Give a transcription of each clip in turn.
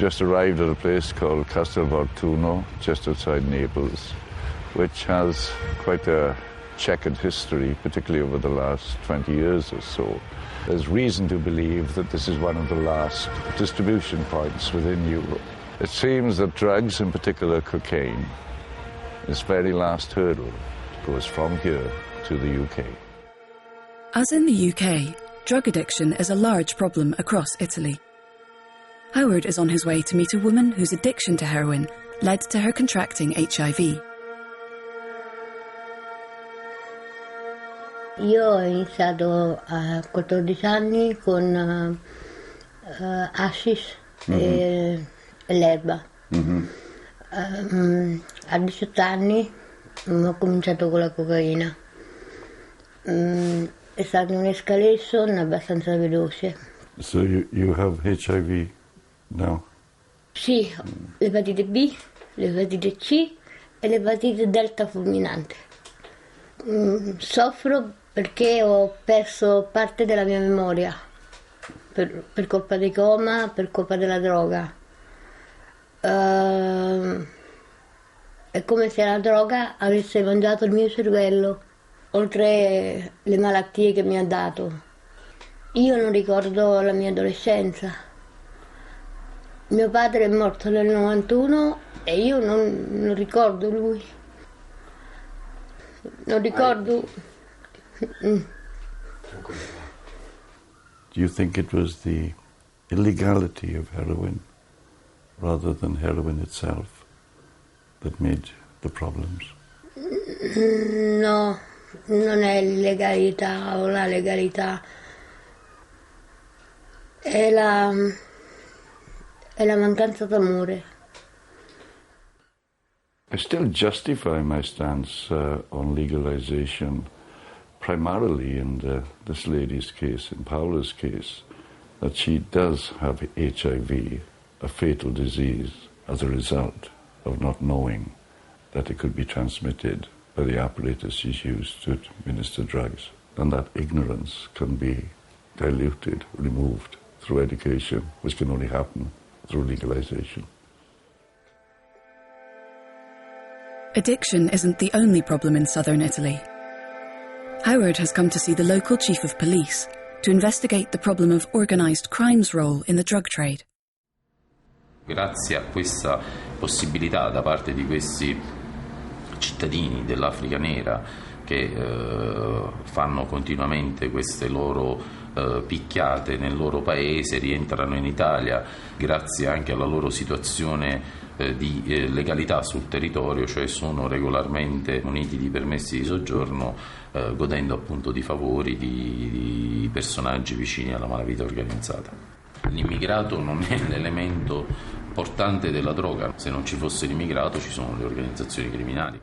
just arrived at a place called Castel Volturno, just outside Naples, which has quite a checkered history, particularly over the last 20 years or so. There's reason to believe that this is one of the last distribution points within Europe. It seems that drugs, in particular cocaine, this very last hurdle goes from here to the UK. As in the UK, drug addiction is a large problem across Italy. Howard is on his way to meet a woman whose addiction to heroin led to her contracting HIV. Io ho iniziato a 14 anni con hashish e l'erba. A 18 anni ho cominciato con la cocaina. È stata un'escalation abbastanza veloce. So you have HIV now? Sì, l'epatite B, l'epatite C e l'epatite delta fulminante. Soffro perché ho perso parte della mia memoria per colpa dei coma, per colpa della droga. È come se la droga avesse mangiato il mio cervello, oltre le malattie che mi ha dato. Io non ricordo la mia adolescenza. Mio padre è morto nel 91 e io non ricordo lui. Non ricordo. Do you think it was the illegality of heroin rather than heroin itself that made the problems? No, non è l'illegalità o la legalità. È la mancanza d'amore. I still justify my stance on legalization primarily in this lady's case, in Paola's case, that she does have HIV, a fatal disease, as a result of not knowing that it could be transmitted by the apparatus she's used to administer drugs. And that ignorance can be diluted, removed through education, which can only happen through legalization. Addiction isn't the only problem in southern Italy. Howard has come to see the local chief of police to investigate the problem of organised crime's role in the drug trade. Grazie a questa possibilità da parte di questi cittadini dell'Africa nera che fanno continuamente queste loro picchiate nel loro paese, rientrano in Italia, grazie anche alla loro situazione di legalità sul territorio, cioè sono regolarmente muniti di permessi di soggiorno, godendo appunto di favori di personaggi vicini alla malavita organizzata. L'immigrato non è l'elemento portante della droga, se non ci fosse l'immigrato ci sono le organizzazioni criminali.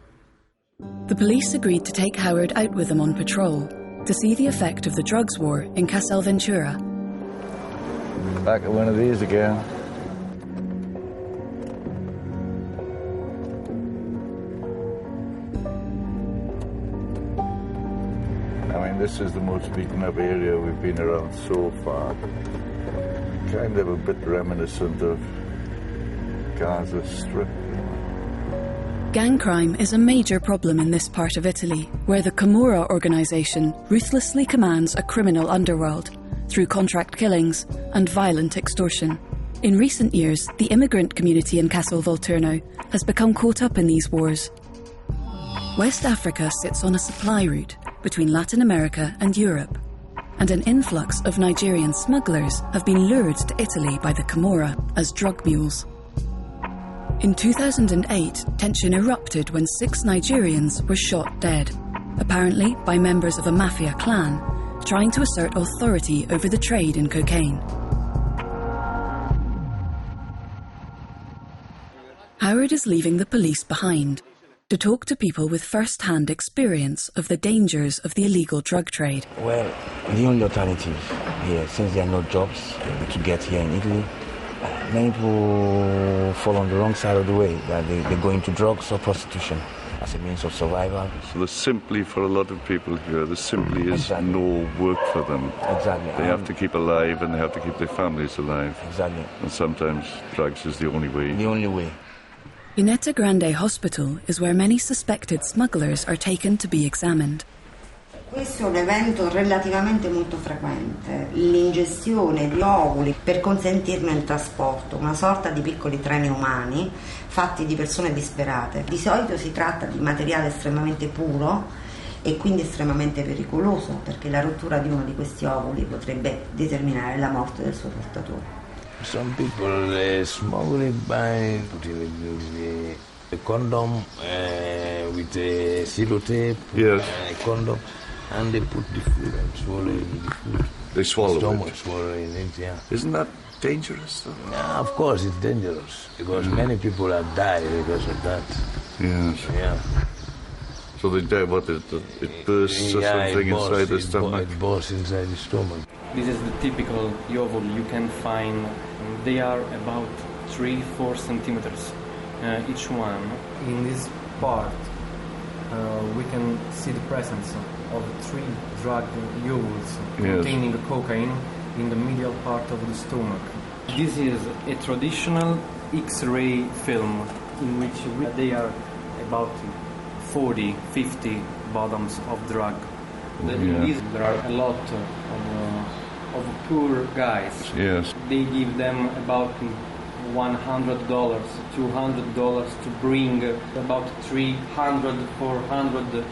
The police agreed to take Howard out with them on patrol to see the effect of the drugs war in Castel Volturno. Back at one of these again. I mean, this is the most beaten up area we've been around so far. Kind of a bit reminiscent of Gaza Strip. Gang crime is a major problem in this part of Italy, where the Camorra organisation ruthlessly commands a criminal underworld through contract killings and violent extortion. In recent years, the immigrant community in Castel Volturno has become caught up in these wars. West Africa sits on a supply route between Latin America and Europe, and an influx of Nigerian smugglers have been lured to Italy by the Camorra as drug mules. In 2008, tension erupted when 6 Nigerians were shot dead, apparently by members of a mafia clan, trying to assert authority over the trade in cocaine. Howard is leaving the police behind to talk to people with first-hand experience of the dangers of the illegal drug trade. Well, the only alternative here, since there are no jobs to get here in Italy, many people fall on the wrong side of the way, that they go into drugs or prostitution. as a means of survival. So there's simply, for a lot of people here, there simply is no work for them. Exactly. They have to keep alive and they have to keep their families alive. Exactly. And sometimes drugs is the only way. The only way. Inetta Grande Hospital is where many suspected smugglers are taken to be examined. Questo è un evento relativamente molto frequente, l'ingestione di ovuli per consentirne il trasporto, una sorta di piccoli treni umani fatti di persone disperate. Di solito si tratta di materiale estremamente puro e quindi estremamente pericoloso, perché la rottura di uno di questi ovuli potrebbe determinare la morte del suo portatore. Some people smuggle it by putting a condom with a sellotape, yes. A condom. And they put the food and swallow the food. They swallow stomach, it? Swallowing it, yeah. Isn't that dangerous, though? Yeah, of course it's dangerous, because many people have died because of that. Yes. Yeah. So they die, what, it bursts or something inside the stomach? It bursts inside the stomach. This is the typical yovel you can find. They are about 3-4 centimeters each one. In this part, we can see the presence of 3 drug yovels containing cocaine in the medial part of the stomach. This is a traditional X-ray film in which they are about 40-50 bottoms of drug. In this, there are a lot of poor guys. Yes. They give them about $100, $200 to bring about 300-400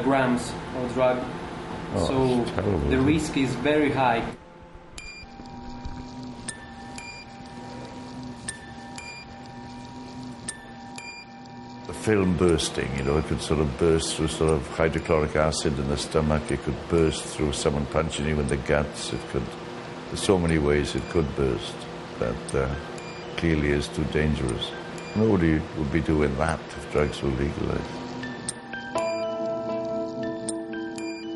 grams of drug. So the risk is very high. The film bursting, you know, it could sort of burst through sort of hydrochloric acid in the stomach. It could burst through someone punching you in the guts. It could, there's so many ways it could burst. That clearly is too dangerous. Nobody would be doing that if drugs were legalized.